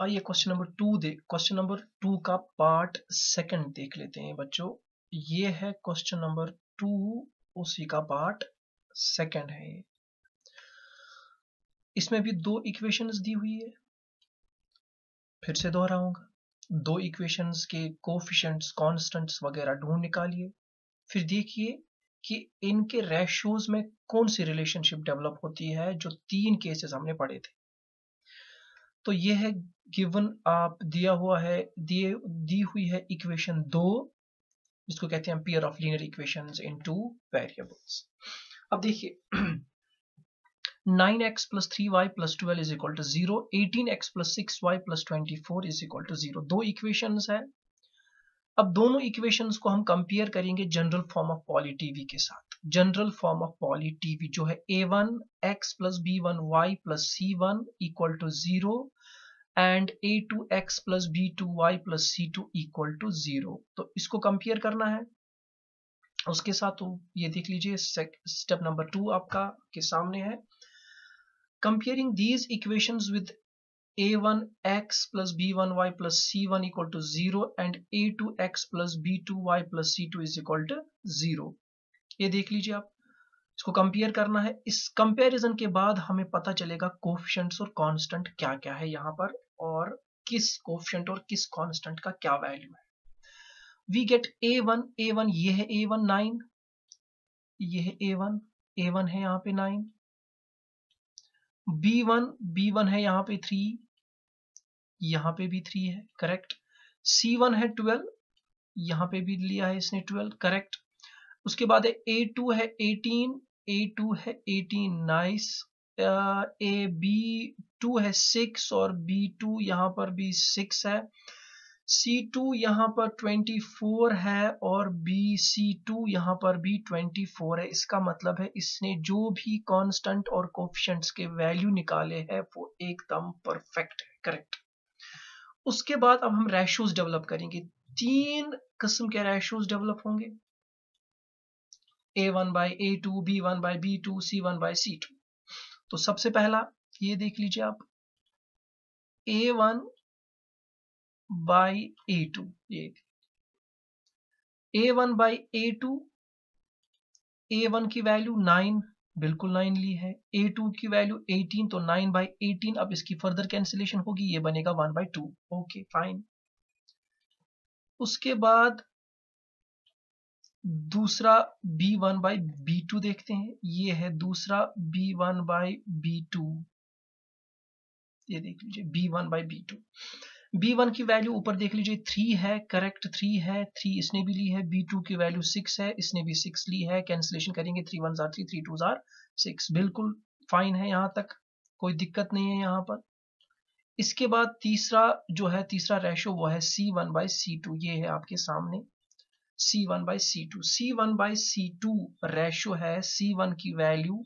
आइए question number two का part second देख लेते हैं बच्चों। ये है क्वेश्चन नंबर 2, उसी का पार्ट सेकंड है ये। इसमें भी दो इक्वेशंस दी हुई है, फिर से दोहराऊंगा। दो इक्वेशंस के कोफिशिएंट्स, कांस्टेंट्स वगैरह ढूंढ निकालिए, फिर देखिए कि इनके रेशियोज में कौन सी रिलेशनशिप डेवलप होती है जो तीन केसेस हमने पढ़े थे। तो ये है गिवन, आप दिया हुआ है, दी हुई है इक्वेशन 2, जिसको कहते हैं pair of linear equations in two variables. अब देखिए 9x plus 3y plus 12 is equal to 0, 18x plus 6y plus 24 is equal to 0। दो इक्वेशंस है। अब दोनों इक्वेशंस को हम कंपेयर करेंगे general form of poly TV के साथ। General form of poly TV जो है a1x plus b1y plus c1 equal to 0 and a2x plus b2y plus c2 equal to 0। तो इसको कंपेयर करना है उसके साथ। तो ये देख लीजिए स्टेप नंबर 2 आपका के सामने है। Comparing these equations with a1x plus b1y plus c1 equal to 0 and a2x plus b2y plus c2 is equal to 0। ये देख लीजिए आप, इसको कंपेयर करना है। इस कंपैरिजन के बाद हमें पता चलेगा कोफिशिएंट्स और कांस्टेंट क्या क्या है यहाँ पर, और किस कोफिशिएंट और किस कांस्टेंट का क्या वैल्यू है। वी गेट a1 ये है a1 9, ये है a1 है यहाँ पे 9, b1 है यहाँ पे 3, यहाँ पे भी 3 है, करेक्ट। c1 है 12, यहाँ पे भी लिया है इसने 12, करेक्ट। उसके बाद है a2 है 18, नाइस। b2 है 6 और b2 यहाँ पर भी 6 है। c2 यहाँ पर 24 है और c2 यहाँ पर भी 24 है। इसका मतलब है इसने जो भी कांस्टेंट और कोफिशिएंट्स के वैल्यू निकाले हैं वो एकदम परफेक्ट है, करेक्ट। उसके बाद अब हम रेशियोज डेवलप करेंगे। तीन किस्म के रेशियोज डेवलप होंगे, a1 by a2, b1 by b2, c1 by c2। तो सबसे पहला ये देख लीजिए आप, a1 by a2, ये a1 by a2, a1 की वैल्यू 9, बिल्कुल 9 ली है, a2 की वैल्यू 18, तो 9 by 18। अब इसकी फर्दर कैंसिलेशन होगी, ये बनेगा 1 by 2, ओके फाइन। उसके बाद दूसरा b1 by b2 देखते हैं, ये है दूसरा b1 by b2, ये देख लीजिए b1 by b2। b1 की वैल्यू ऊपर देख लीजिए 3 है, करेक्ट 3 है, 3 इसने भी ली है। b2 की वैल्यू 6 है, इसने भी 6 ली है। कैंसिलेशन करेंगे, 3 1 3, 3 2 6, बिल्कुल फाइन है, यहां तक कोई दिक्कत नहीं है यहाँ पर। इसके बाद तीसरा जो है, तीसरा रेशो वो है c1 by c2, ये है आपके सामने c1 by c2। c1 by c2 ratio है, c1 की वैल्यू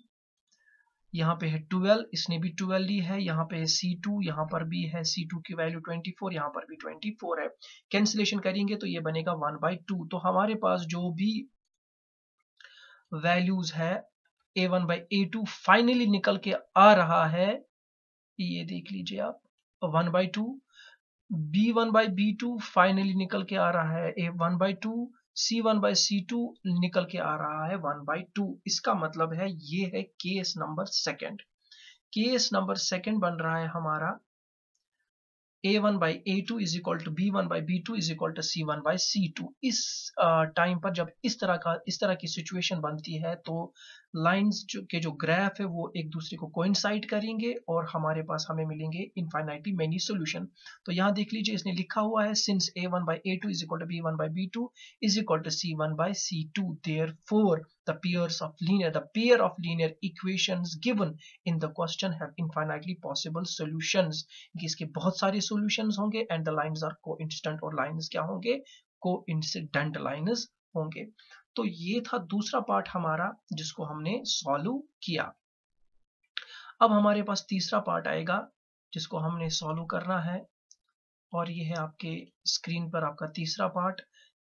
यहाँ पे है 12, इसने भी 12 ली है। यहाँ पे है c2, यहाँ पर भी है c2 की वैल्यू 24, यहाँ पर भी 24 है। कैंसिलेशन करेंगे तो ये बनेगा 1 by 2। तो हमारे पास जो भी वैल्यूज है a1 by a2 फाइनली निकल के आ रहा है, ये देख लीजिए आप 1 by 2। b1 by b2 finally निकल के आ रहा है 1 by 2। c1 by c2 निकल के आ रहा है 1 by 2। इसका मतलब है ये है case number second. Case number second बन रहा है हमारा a1 by a2 is equal to b1 by b2 is equal to c1 by c2। इस टाइम पर जब इस तरह की सिचुएशन बनती है तो लाइंस के जो ग्राफ है वो एक दूसरे को कोइंसाइड करेंगे और हमारे पास हमें मिलेंगे इनफाइनाइटली मेनी सॉल्यूशन। तो यहाँ देख लीजिए इसने लिखा हुआ है since a1 by a2 is equal to b1 by b2 is equal to c1 by c2, therefore the pair of linear equations given in the question have infinitely possible solutions। इसके बहुत सारे सॉल्यूशंस होंगे and the lines are coincident, और lines क्या होंगे, coincident lines होंगे। तो ये था दूसरा पार्ट हमारा जिसको हमने सॉल्व किया। अब हमारे पास तीसरा पार्ट आएगा जिसको हमने सॉल्व करना है, और ये है आपके स्क्रीन पर आपका तीसरा पार्ट।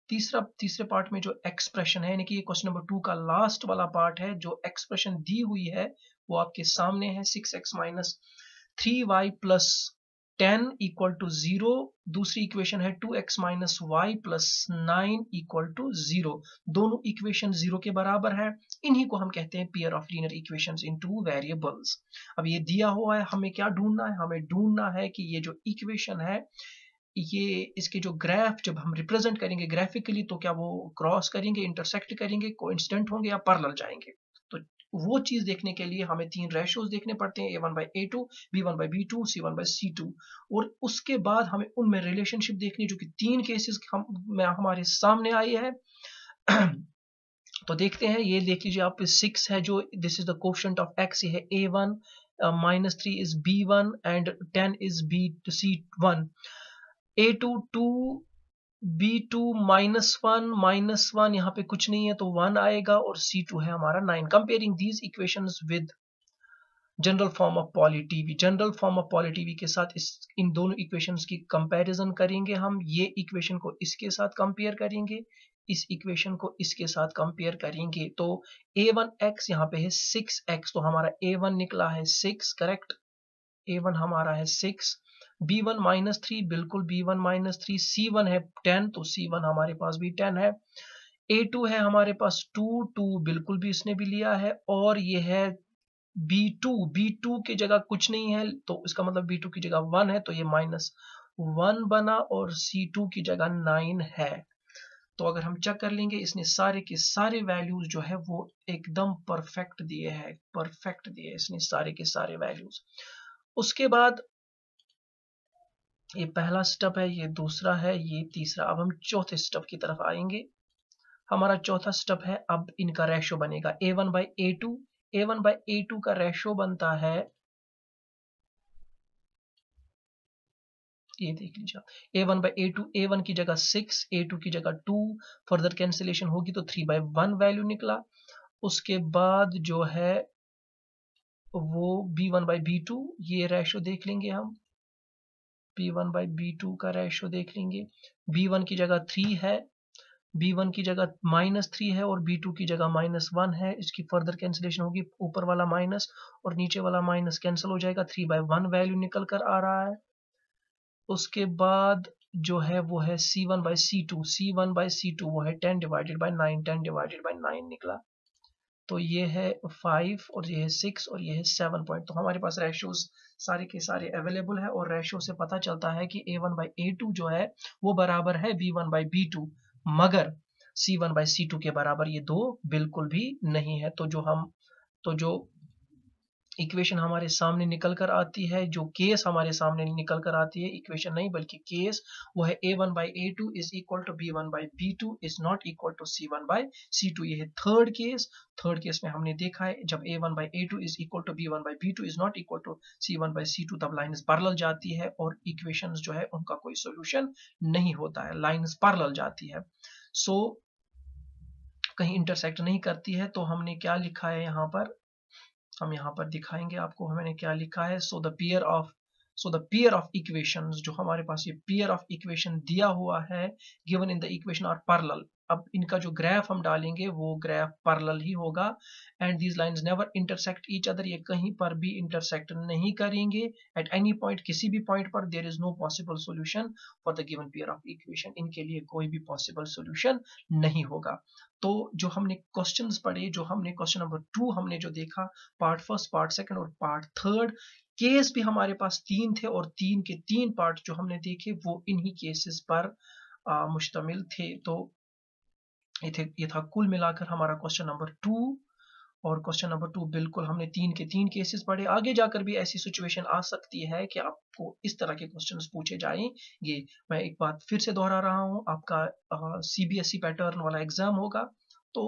तीसरे पार्ट में जो एक्सप्रेशन है, यानी कि ये क्वेश्चन नंबर 2 का लास्ट वाला पार्ट है, जो एक्सप्रेशन दी हुई है वो आपके सामने है 6x minus 3y plus 10 equal to 0, दूसरी इक्वेशन है 2x minus y plus 9 equal to 0। दोनों इक्वेशन 0 के बराबर है। इन्हीं को हम कहते हैं pair of linear equations in two variables. अब ये दिया हुआ है, हमें क्या ढूंढना है? हमें ढूंढना है कि ये जो इक्वेशन है, ये इसके जो ग्राफ जब हम रिप्रेजेंट करेंगे ग्राफिकली, तो क्या वो क्रॉस करेंगे, इंटरसेक्ट करेंगे, कोइंसिडेंट होंगे या पैरेलल जाएंगे? तो वो चीज देखने के लिए हमें तीन रेशियोज देखने पड़ते हैं, a1/a2, b1/b2, c1/c2, और उसके बाद हमें उनमें रिलेशनशिप देखनी, जो कि तीन केसेस हमारे सामने आई है। तो देखते हैं, ये देख लीजिए आप, 6 है जो, this is the coefficient of x, ये है a1, -3 is b1 and 10 is c1। a2 2, b2 -1 यहाँ पे कुछ नहीं है तो 1 आएगा, और c2 है हमारा 9। Comparing these equations with general form of poly TV, general form of poly TV के साथ इन दोनों इक्वेशंस की कंपैरिजन करेंगे हम। ये इक्वेशन को इसके साथ कंपेयर करेंगे, इस इक्वेशन को इसके साथ कंपेयर करेंगे। तो a1x यहाँ पे है 6x, तो हमारा a1 निकला है 6, करेक्ट, a1 हमारा है 6। b1 -3, बिल्कुल b1 -3। c1 है 10, तो c1 हमारे पास भी 10 है। a2 है हमारे पास 2 बिल्कुल भी इसने भी लिया है, और ये है b2 की जगह कुछ नहीं है, तो इसका मतलब b2 की जगह 1 है, तो ये -1 बना, और c2 की जगह 9 है। तो अगर हम चेक कर लेंगे, इसने सारे के सारे वैल्यूज जो है वो एकदम परफेक्ट दिए हैं, परफेक्ट दिए इसने सारे के सारे वैल्यूज। उसके बाद ये पहला स्टेप है, ये दूसरा है, ये तीसरा। अब हम चौथे स्टेप की तरफ आएंगे। हमारा चौथा स्टेप है, अब इनका रेशो बनेगा a1/a2। a1/a2 का रेशो बनता है, ये देख लीजिए, a1/a2, a1 की जगह 6, a2 की जगह 2, फर्दर कैंसिलेशन होगी तो 3/1 वैल्यू निकला। उसके बाद जो है वो b1/b2, ये रेशो देख लेंगे हम, b1/b2 का रेशो देख लेंगे। b1 की जगह 3 है, b1 की जगह -3 है, और b2 की जगह -1 है। इसकी फर्दर कैंसिलेशन होगी, ऊपर वाला माइनस और नीचे वाला माइनस कैंसिल हो जाएगा, 3/1 वैल्यू निकल कर आ रहा है। उसके बाद जो है वो है c1/c2, c1/c2 वो है 10/9, 10/9 निकला। तो ये है 5 और ये है 6 और ये है 7 पॉइंट। तो हमारे पास रेशियोज सारे के सारे अवेलेबल है, और रेशियो से पता चलता है कि a1/a2 जो है वो बराबर है b1/b2, मगर c1/c2 के बराबर ये दो बिल्कुल भी नहीं है। तो जो इक्वेशन हमारे सामने निकल कर आती है, जो केस हमारे सामने निकल कर आती है, इक्वेशन नहीं बल्कि केस, वो है a1/a2 is equal to b1/b2 is not equal to c1/c2। ये है थर्ड केस। थर्ड केस में हमने देखा है, जब a1/a2 is equal to b1/b2 is not equal to c1/c2, तब लाइन्स पैरेलल जाती है और इक्वेशंस जो है उनका कोई सोल्यूशन नहीं होता है, लाइन्स पैरेलल जाती है। सो कहीं इंटरसेक्ट नहीं करती है। तो हमने क्या लिखा है यहाँ पर, हम यहाँ पर दिखाएंगे आपको हमने क्या लिखा है। So the pair of equations, जो हमारे पास ये पेयर ऑफ इक्वेशन दिया हुआ है, given in the equation are parallel. अब इनका जो ग्राफ हम डालेंगे वो ग्राफ पैरेलल ही होगा, and these lines never intersect each other, ये कहीं पर भी इंटरसेक्ट नहीं करेंगे। एट एनी पॉइंट, किसी भी पॉइंट पर there is no possible solution for the given pair of equation, इनके लिए कोई भी पॉसिबल सॉल्यूशन नहीं होगा। तो जो हमने क्वेश्चंस पढ़े, जो हमने क्वेश्चन नंबर 2 हमने जो देखा, पार्ट फर्स्ट, पार्ट सेकंड और पार्ट थर्ड, केस भी हमारे पास 3 थे, और 3 के 3 पार्ट जो हमने देखे वो इन्हीं केसेस पर मुश्तमिल थे। तो ये था कुल मिलाकर हमारा क्वेश्चन नंबर 2। और क्वेश्चन नंबर 2 बिल्कुल हमने 3 के 3 केसेस पढ़े। आगे जाकर भी ऐसी सिचुएशन आ सकती है कि आपको इस तरह के क्वेश्चंस पूछे जाएंगे। मैं एक बात फिर से दोहरा रहा हूं, आपका सीबीएसई पैटर्न वाला एग्जाम होगा, तो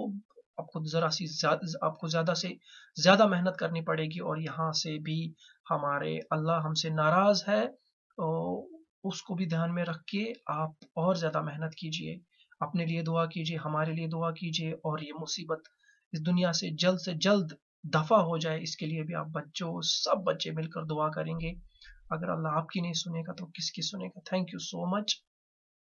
आपको आपको ज्यादा से ज्यादा मेहनत करनी पड़ेगी, और यहाँ से भी हमारे अल्लाह हमसे नाराज है, तो उसको भी ध्यान में रख के आप और ज्यादा मेहनत कीजिए, अपने लिए दुआ कीजिए, हमारे लिए दुआ कीजिए, और ये मुसीबत इस दुनिया से जल्द दफा हो जाए, इसके लिए भी आप बच्चों, सब बच्चे मिलकर दुआ करेंगे। अगर अल्लाह आपकी नहीं सुनेगा तो किसकी सुनेगा। Thank you so much.